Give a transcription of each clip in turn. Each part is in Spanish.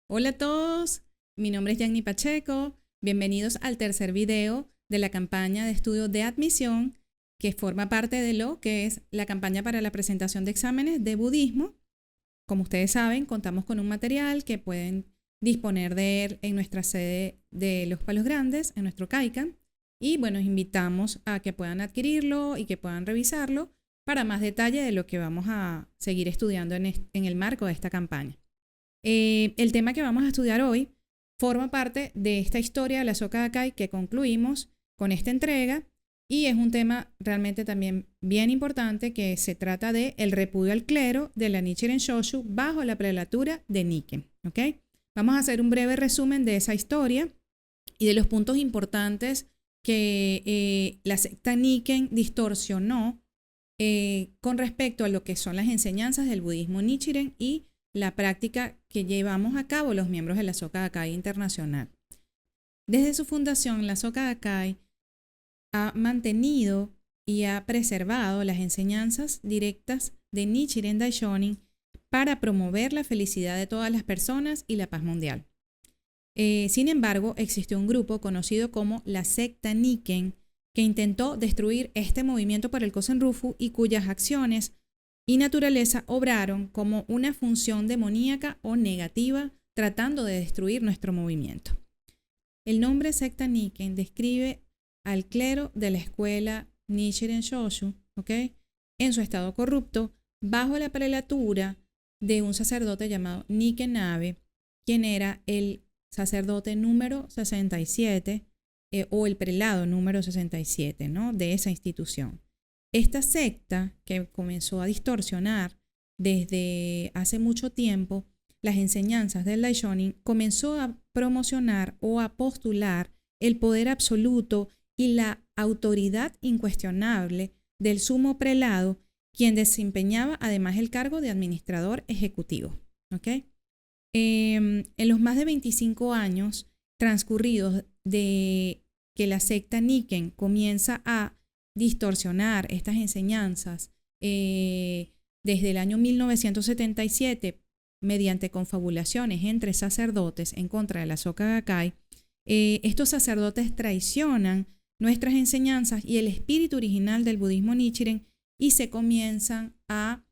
Hola a todos, mi nombre es Yanni Pacheco. Bienvenidos al tercer video de la campaña de estudio de admisión que forma parte de lo que es la campaña para la presentación de exámenes de budismo. Como ustedes saben, contamos con un material que pueden disponer de él en nuestra sede de Los Palos Grandes, en nuestro CAICA. Y bueno, os invitamos a que puedan adquirirlo y que puedan revisarlo para más detalle de lo que vamos a seguir estudiando en el marco de esta campaña. El tema que vamos a estudiar hoy forma parte de esta historia de la Soka Gakkai que concluimos con esta entrega y es un tema realmente también bien importante que se trata de el repudio al clero de la Nichiren Shoshu bajo la prelatura de Nikken. ¿Okay? Vamos a hacer un breve resumen de esa historia y de los puntos importantes que la secta Nikken distorsionó con respecto a lo que son las enseñanzas del budismo Nichiren y la práctica que llevamos a cabo los miembros de la Soka Gakkai Internacional. Desde su fundación, la Soka Gakkai ha mantenido y ha preservado las enseñanzas directas de Nichiren Daishonin para promover la felicidad de todas las personas y la paz mundial. Sin embargo, existió un grupo conocido como la secta Nikken que intentó destruir este movimiento por el Kosen-Rufu y cuyas acciones y naturaleza obraron como una función demoníaca o negativa tratando de destruir nuestro movimiento. El nombre secta Nikken describe al clero de la escuela Nichiren Shoshu, ¿okay? En su estado corrupto, bajo la prelatura de un sacerdote llamado Nikken Abe, quien era el sacerdote número 67 o el prelado número 67, ¿no? De esa institución. Esta secta que comenzó a distorsionar desde hace mucho tiempo las enseñanzas del Daishonin comenzó a promocionar o a postular el poder absoluto y la autoridad incuestionable del sumo prelado, quien desempeñaba además el cargo de administrador ejecutivo. ¿Okay? En los más de 25 años transcurridos de que la secta Nikken comienza a distorsionar estas enseñanzas desde el año 1977 mediante confabulaciones entre sacerdotes en contra de la Soka Gakkai, estos sacerdotes traicionan nuestras enseñanzas y el espíritu original del budismo Nichiren y se comienzan a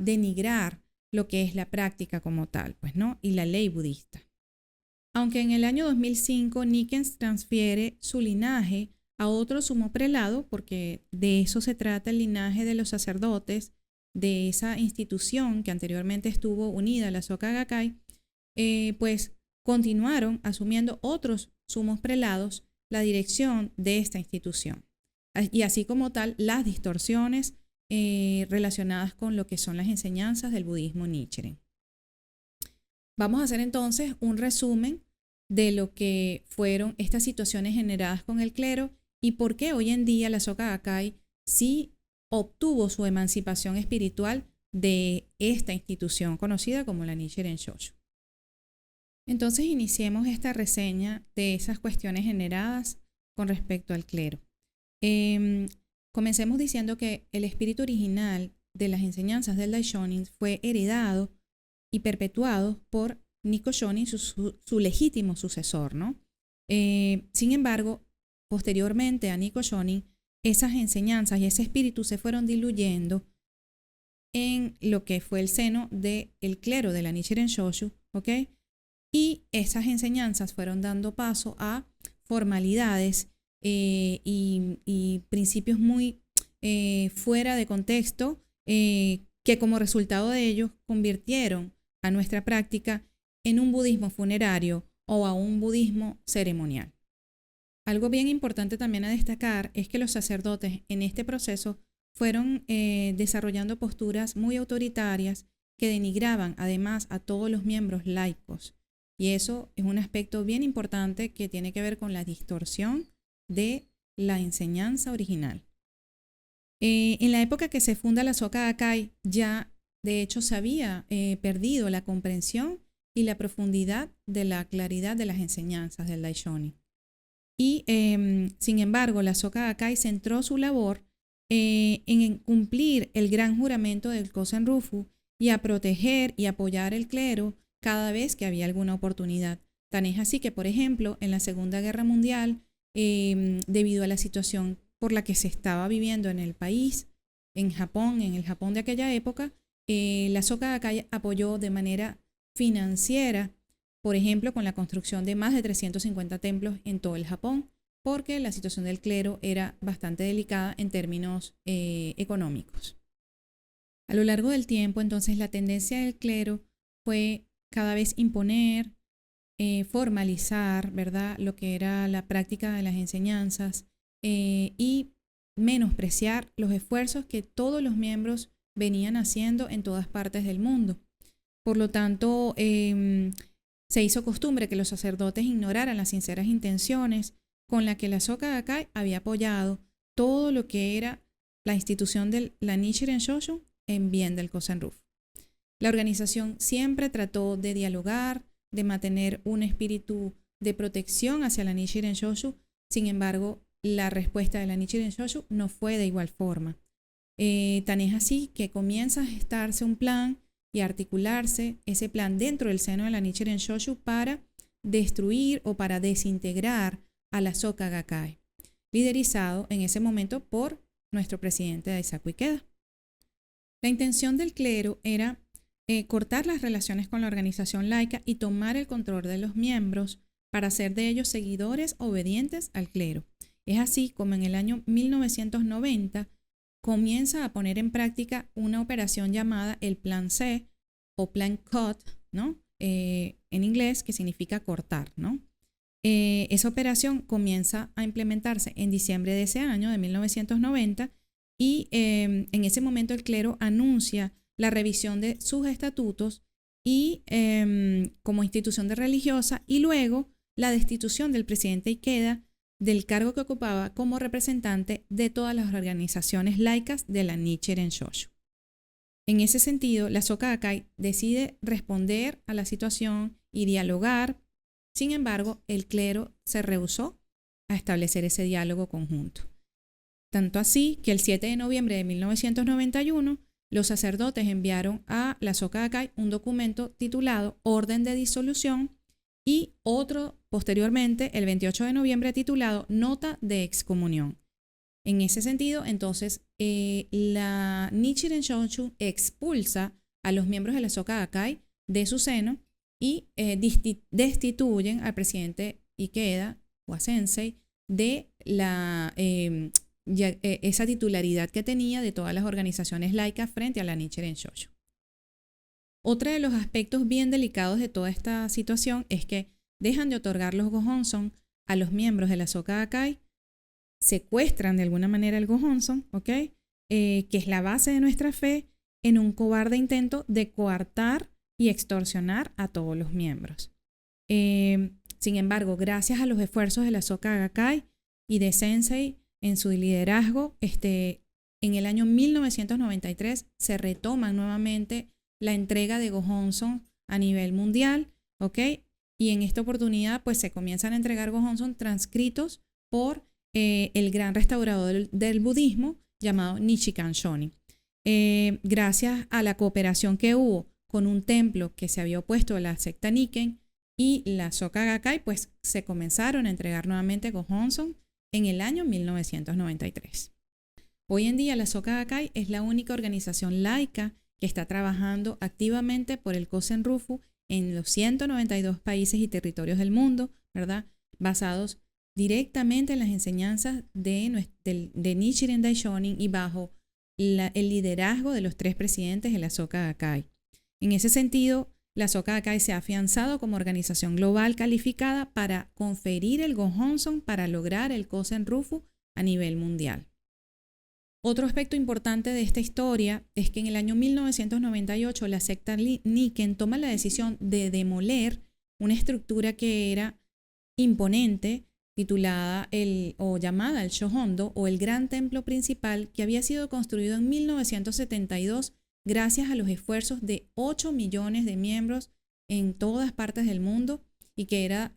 denigrar lo que es la práctica como tal, pues, ¿no? Y la ley budista. Aunque en el año 2005 Nikken transfiere su linaje a otro sumo prelado, porque de eso se trata el linaje de los sacerdotes de esa institución que anteriormente estuvo unida a la Soka Gakkai, pues continuaron asumiendo otros sumos prelados la dirección de esta institución. Y así como tal, las distorsiones relacionadas con lo que son las enseñanzas del budismo Nichiren. Vamos a hacer entonces un resumen de lo que fueron estas situaciones generadas con el clero y por qué hoy en día la Soka Gakkai sí obtuvo su emancipación espiritual de esta institución conocida como la Nichiren Shoshu. Entonces iniciemos esta reseña de esas cuestiones generadas con respecto al clero. Comencemos diciendo que el espíritu original de las enseñanzas del Daishonin fue heredado y perpetuado por Nikko Shonin, su legítimo sucesor, ¿no? Sin embargo, posteriormente a Nikko Shonin, esas enseñanzas y ese espíritu se fueron diluyendo en lo que fue el seno del clero de la Nichiren Shoshu, ¿ok? Y esas enseñanzas fueron dando paso a formalidades y principios muy fuera de contexto que como resultado de ellos convirtieron a nuestra práctica en un budismo funerario o a un budismo ceremonial. Algo bien importante también a destacar es que los sacerdotes en este proceso fueron desarrollando posturas muy autoritarias que denigraban además a todos los miembros laicos. Y eso es un aspecto bien importante que tiene que ver con la distorsión de la enseñanza original. En la época que se funda la Soka Gakkai, ya de hecho se había perdido la comprensión y la profundidad de la claridad de las enseñanzas del Daishonin. Y sin embargo, la Soka Gakkai centró su labor en cumplir el gran juramento del Kosen-Rufu y a proteger y apoyar el clero cada vez que había alguna oportunidad. Tan es así que, por ejemplo, en la Segunda Guerra Mundial, debido a la situación por la que se estaba viviendo en el país, en Japón, en el Japón de aquella época, la Soka Gakkai apoyó de manera financiera, por ejemplo, con la construcción de más de 350 templos en todo el Japón, porque la situación del clero era bastante delicada en términos económicos. A lo largo del tiempo, entonces, la tendencia del clero fue cada vez imponer, formalizar, ¿verdad?, lo que era la práctica de las enseñanzas y menospreciar los esfuerzos que todos los miembros venían haciendo en todas partes del mundo. Por lo tanto, se hizo costumbre que los sacerdotes ignoraran las sinceras intenciones con las que la Soka Gakkai había apoyado todo lo que era la institución de la Nichiren Shoshu en bien del Kosen-Rufu. La organización siempre trató de dialogar, de mantener un espíritu de protección hacia la Nichiren Shoshu. Sin embargo, la respuesta de la Nichiren Shoshu no fue de igual forma. Tan es así que comienza a gestarse un plan y a articularse ese plan dentro del seno de la Nichiren Shoshu para destruir o para desintegrar a la Soka Gakkai, liderizado en ese momento por nuestro presidente Daisaku Ikeda. La intención del clero era cortar las relaciones con la organización laica y tomar el control de los miembros para hacer de ellos seguidores obedientes al clero. Es así como en el año 1990 comienza a poner en práctica una operación llamada el Plan C o Plan Cut, ¿no? En inglés, que significa cortar, ¿no? Esa operación comienza a implementarse en diciembre de ese año, de 1990, y en ese momento el clero anuncia la revisión de sus estatutos y como institución de religiosa, y luego la destitución del presidente Ikeda del cargo que ocupaba como representante de todas las organizaciones laicas de la Nichiren Shoshu. En ese sentido, la Soka Gakkai decide responder a la situación y dialogar. Sin embargo, el clero se rehusó a establecer ese diálogo conjunto. Tanto así que el 7 de noviembre de 1991, los sacerdotes enviaron a la Soka Gakkai un documento titulado Orden de Disolución y otro posteriormente, el 28 de noviembre, titulado Nota de Excomunión. En ese sentido, entonces, la Nichiren Shoshu expulsa a los miembros de la Soka Gakkai de su seno y destituyen al presidente Ikeda o a Sensei de esa titularidad que tenía de todas las organizaciones laicas frente a la Nichiren Shoshu. Otro de los aspectos bien delicados de toda esta situación es que dejan de otorgar los Gohonzon a los miembros de la Soka Gakkai, secuestran de alguna manera el Gohonzon, ¿ok? Que es la base de nuestra fe, en un cobarde intento de coartar y extorsionar a todos los miembros. Sin embargo, gracias a los esfuerzos de la Soka Gakkai y de Sensei en su liderazgo, en el año 1993 se retoman nuevamente la entrega de Gohonzon a nivel mundial, ¿ok? Y en esta oportunidad pues se comienzan a entregar Gohonzon transcritos por el gran restaurador del budismo llamado Nichikan Shonin. Gracias a la cooperación que hubo con un templo que se había opuesto a la secta Nikken y la Soka Gakkai, pues se comenzaron a entregar nuevamente Gohonzon en el año 1993. Hoy en día la Soka Gakkai es la única organización laica que está trabajando activamente por el Kosen-Rufu en los 192 países y territorios del mundo, ¿verdad? Basados directamente en las enseñanzas de Nichiren Daishonin y bajo el liderazgo de los 3 presidentes de la Soka Gakkai. En ese sentido, la Soka Gakkai se ha afianzado como organización global calificada para conferir el Gohonzon para lograr el Kosen-Rufu a nivel mundial. Otro aspecto importante de esta historia es que en el año 1998 la secta Nikken toma la decisión de demoler una estructura que era imponente, titulada o llamada el Shohondo, o el Gran Templo Principal, que había sido construido en 1972 gracias a los esfuerzos de 8 millones de miembros en todas partes del mundo, y que era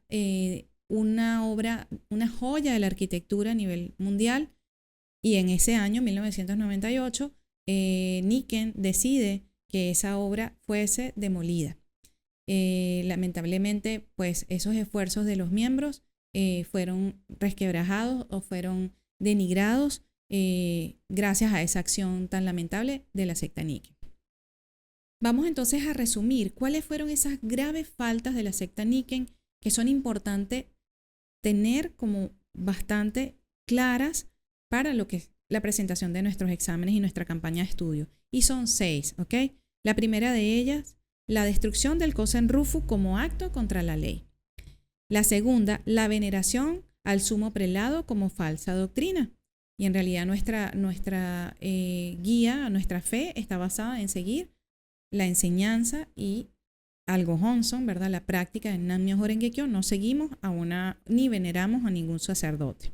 una obra, una joya de la arquitectura a nivel mundial. Y en ese año, 1998, Nikken decide que esa obra fuese demolida. lamentablemente, pues esos esfuerzos de los miembros fueron resquebrajados o fueron denigrados gracias a esa acción tan lamentable de la secta Nikken. Vamos entonces a resumir cuáles fueron esas graves faltas de la secta Nikken que son importantes tener como bastante claras para lo que es la presentación de nuestros exámenes y nuestra campaña de estudio. Y son 6, ¿ok? La primera de ellas, la destrucción del Kosen Rufu como acto contra la ley. La segunda, la veneración al sumo prelado como falsa doctrina. Y en realidad nuestra guía, nuestra fe está basada en seguir la enseñanza y algo Honson, ¿verdad? La práctica de Nam-myoho Renge-kyo. No seguimos ni veneramos a ningún sacerdote.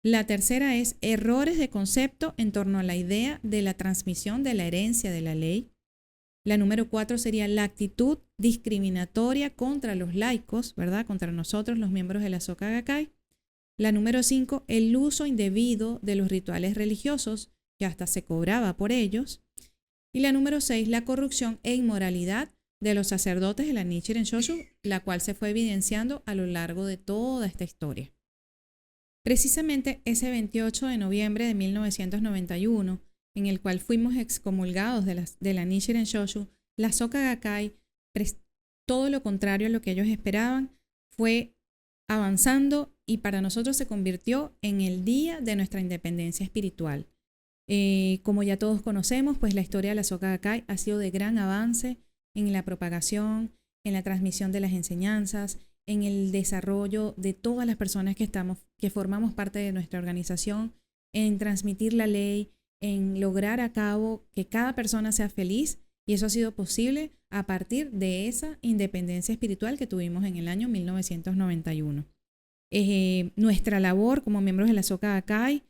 La tercera es errores de concepto en torno a la idea de la transmisión de la herencia de la ley. La número 4 sería la actitud discriminatoria contra los laicos, ¿verdad? Contra nosotros, los miembros de la Soka Gakkai. La número 5, el uso indebido de los rituales religiosos, que hasta se cobraba por ellos. Y la número 6, la corrupción e inmoralidad de los sacerdotes de la Nichiren Shoshu, la cual se fue evidenciando a lo largo de toda esta historia. Precisamente ese 28 de noviembre de 1991, en el cual fuimos excomulgados de la Nichiren Shoshu, la Soka Gakkai, todo lo contrario a lo que ellos esperaban, fue avanzando y para nosotros se convirtió en el día de nuestra independencia espiritual. Como ya todos conocemos, pues la historia de la Soka Gakkai ha sido de gran avance en la propagación, en la transmisión de las enseñanzas, en el desarrollo de todas las personas que formamos parte de nuestra organización, en transmitir la ley, en lograr a cabo que cada persona sea feliz, y eso ha sido posible a partir de esa independencia espiritual que tuvimos en el año 1991. Nuestra labor como miembros de la Soka Gakkai,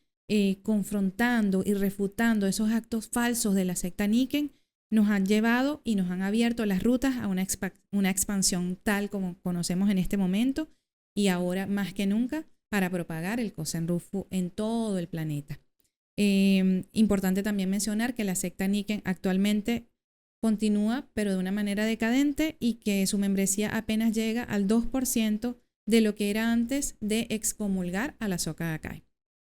confrontando y refutando esos actos falsos de la secta Nikken, nos han llevado y nos han abierto las rutas a una expansión tal como conocemos en este momento y ahora más que nunca para propagar el Kosen Rufu en todo el planeta. Importante también mencionar que la secta Nikken actualmente continúa pero de una manera decadente y que su membresía apenas llega al 2% de lo que era antes de excomulgar a la Soka Gakkai.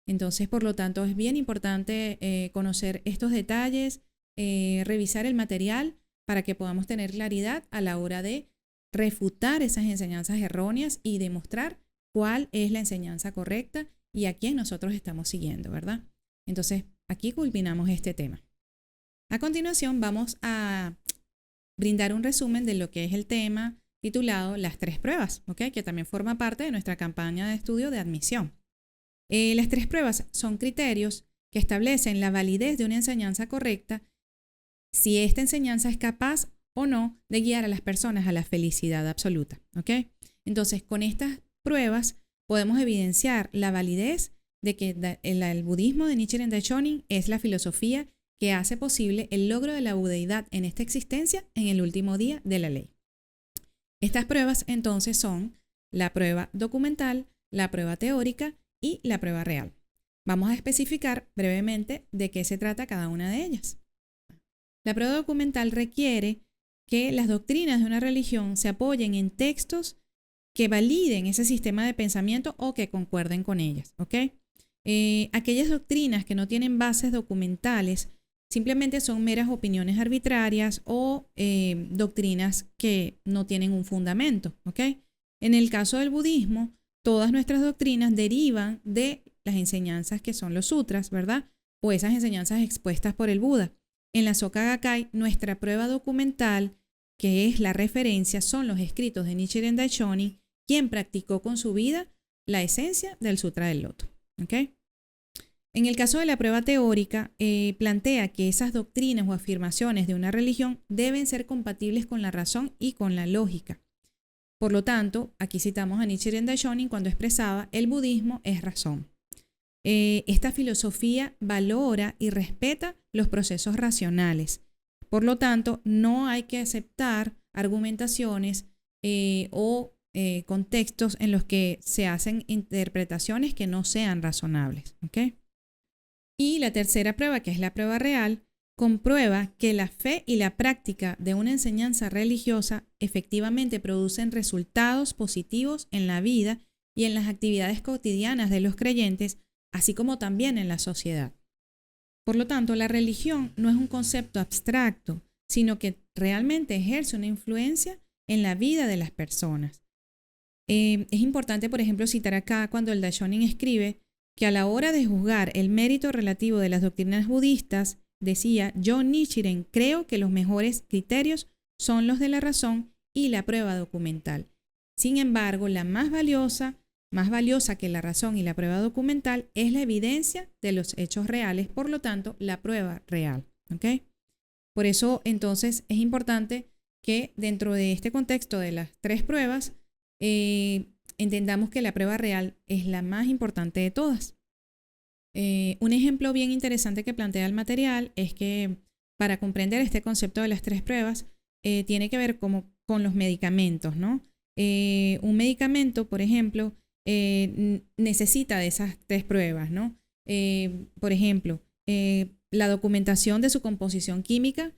Entonces, por lo tanto, es bien importante conocer estos detalles, revisar el material para que podamos tener claridad a la hora de refutar esas enseñanzas erróneas y demostrar cuál es la enseñanza correcta y a quién nosotros estamos siguiendo, ¿verdad? Entonces, aquí culminamos este tema. A continuación, vamos a brindar un resumen de lo que es el tema titulado Las 3 pruebas, ¿ok? Que también forma parte de nuestra campaña de estudio de admisión. Las 3 pruebas son criterios que establecen la validez de una enseñanza correcta, si esta enseñanza es capaz o no de guiar a las personas a la felicidad absoluta, ¿ok? Entonces, con estas pruebas podemos evidenciar la validez de que el budismo de Nichiren Daishonin es la filosofía que hace posible el logro de la budeidad en esta existencia en el último día de la ley. Estas pruebas entonces son la prueba documental, la prueba teórica y la prueba real. Vamos a especificar brevemente de qué se trata cada una de ellas. La prueba documental requiere que las doctrinas de una religión se apoyen en textos que validen ese sistema de pensamiento o que concuerden con ellas, ¿ok? Aquellas doctrinas que no tienen bases documentales simplemente son meras opiniones arbitrarias o doctrinas que no tienen un fundamento, ¿ok? En el caso del budismo, todas nuestras doctrinas derivan de las enseñanzas que son los sutras, ¿verdad? O esas enseñanzas expuestas por el Buda. En la Soka Gakkai, nuestra prueba documental, que es la referencia, son los escritos de Nichiren Daishonin, quien practicó con su vida la esencia del Sutra del Loto, ¿ok? En el caso de la prueba teórica, plantea que esas doctrinas o afirmaciones de una religión deben ser compatibles con la razón y con la lógica. Por lo tanto, aquí citamos a Nichiren Daishonin cuando expresaba: el budismo es razón. Esta filosofía valora y respeta los procesos racionales. Por lo tanto, no hay que aceptar argumentaciones o contextos en los que se hacen interpretaciones que no sean razonables, ¿ok? Y la tercera prueba, que es la prueba real, comprueba que la fe y la práctica de una enseñanza religiosa efectivamente producen resultados positivos en la vida y en las actividades cotidianas de los creyentes, así como también en la sociedad. Por lo tanto, la religión no es un concepto abstracto, sino que realmente ejerce una influencia en la vida de las personas. Es importante, por ejemplo, citar acá cuando el Daishonin escribe que a la hora de juzgar el mérito relativo de las doctrinas budistas, decía: yo, Nichiren, creo que los mejores criterios son los de la razón y la prueba documental. Sin embargo, la más valiosa que la razón y la prueba documental es la evidencia de los hechos reales, por lo tanto, la prueba real. ¿Okay? Por eso, entonces, es importante que dentro de este contexto de las tres pruebas, entendamos que la prueba real es la más importante de todas. Un ejemplo bien interesante que plantea el material es que para comprender este concepto de las tres pruebas, tiene que ver como con los medicamentos, ¿no? Un medicamento, por ejemplo, necesita de esas tres pruebas, ¿no? Por ejemplo, la documentación de su composición química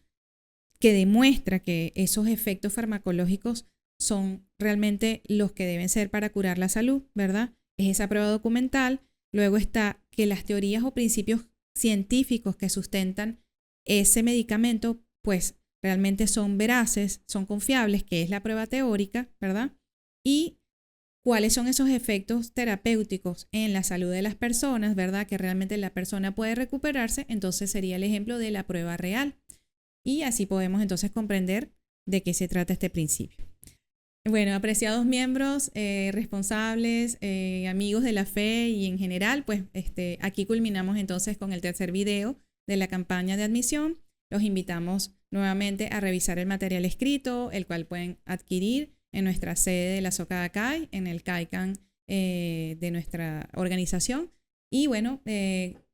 que demuestra que esos efectos farmacológicos son realmente los que deben ser para curar la salud, ¿verdad? Es esa prueba documental. Luego está que las teorías o principios científicos que sustentan ese medicamento, pues realmente son veraces, son confiables, que es la prueba teórica, ¿verdad? Y cuáles son esos efectos terapéuticos en la salud de las personas, ¿verdad? Que realmente la persona puede recuperarse, entonces sería el ejemplo de la prueba real. Y así podemos entonces comprender de qué se trata este principio. Bueno, apreciados miembros, responsables, amigos de la fe y en general, pues aquí culminamos entonces con el tercer video de la campaña de admisión. Los invitamos nuevamente a revisar el material escrito, el cual pueden adquirir en nuestra sede de la Soka Gakkai, en el Kaikan de nuestra organización. Y bueno,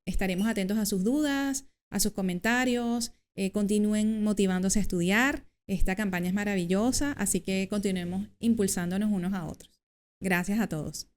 estaremos atentos a sus dudas, a sus comentarios, continúen motivándose a estudiar. Esta campaña es maravillosa, así que continuemos impulsándonos unos a otros. Gracias a todos.